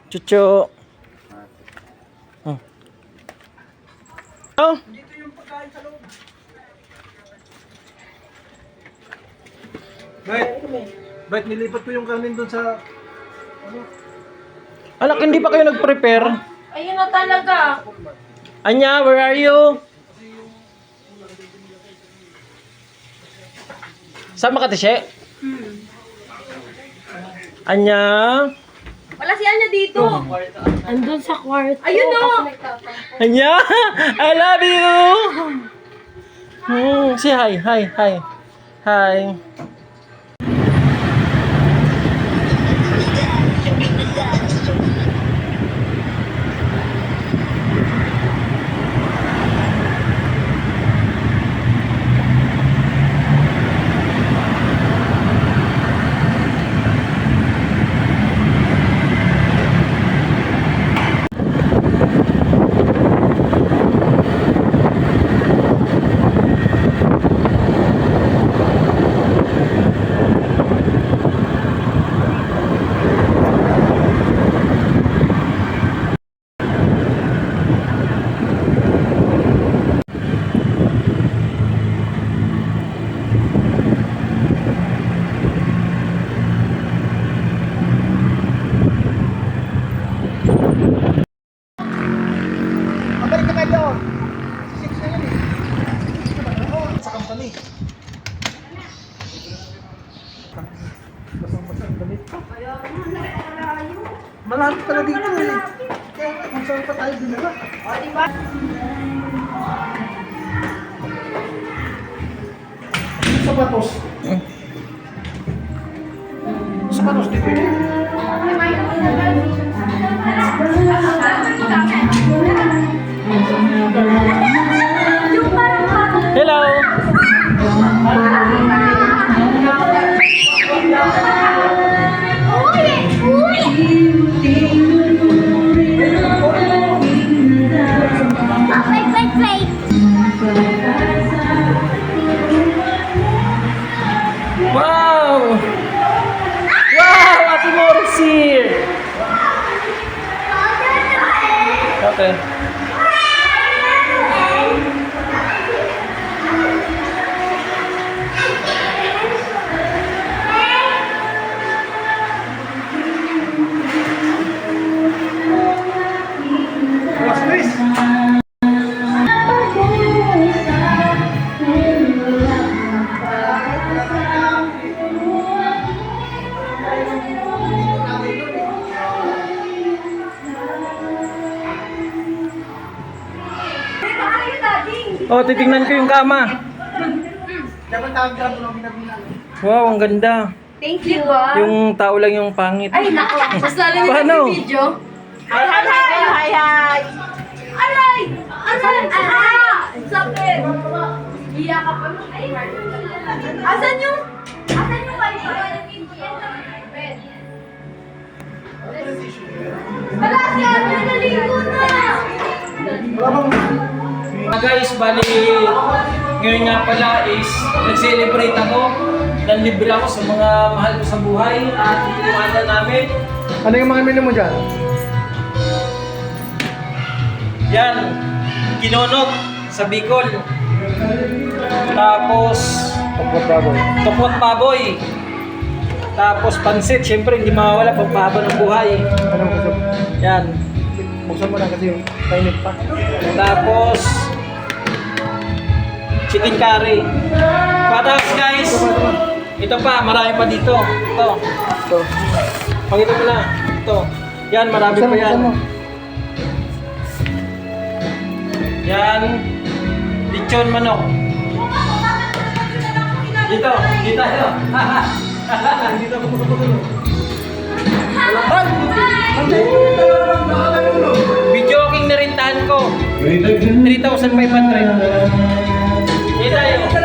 Chucho. Oh. Dito yung pagkain sa loob. Bakit nilipat ko yung kanin doon sa... Ano? Anak, hindi pa kayo nag-prepare? Ayun na talaga. Anya, where are you? Sama ka, Tishe? Anya? Wala si Anya dito. Andun sa kwarto. Ayun o. Anya? I love you! Say hi, hi, hi. Hi. Mabalik na kayo doon. 6 na yun eh. Sa company. Basang-basang damit. Malapit pala dito eh. Kaya kung saan pa tayo dinala. O, diba? Sapatos. Sapatos dito eh. Hello. Wow! Wow! Ate Morris here! Okay. Mas Chris. Oh, titingnan ko yung kama. Dapat tawag-tawag lang binabilang. Wow, ang ganda. Thank you. Yung tao lang yung pangit. Ay, nako. Tapos lalo nyo Paano? yung video. Hi, hi, hi, hi, hi. Aray! Aray! Ah! Sakit! Iyak ka pa. Ay, asan yung wifi? Wala si Ate, naligo na! Wala bang... Guys, bali, ngayon nga pala is nag-celebrate ako. Nanlibre ako sa mga mahal ko sa buhay at iniwanan namin. Ano yung mga menu mo dyan? Yan, kinonot sa Bicol. Tapos, Tokwa baboy. tokwa baboy. Tapos pansit, syempre hindi mawawala pagpahaba ng buhay. Anong gusto? Yan. Buksan mo na kasi yung kainit pa. Tapos, chicken curry. Patas guys! Ito pa, marami pa dito. Ito. Ito. Pakita mo na. Ito. Yan, marami pa yan. Yan. Lechon manok. Dito. Dito. Dito ako puto-puto. Video king na rin tahan ko. 3,500. Dito tayo.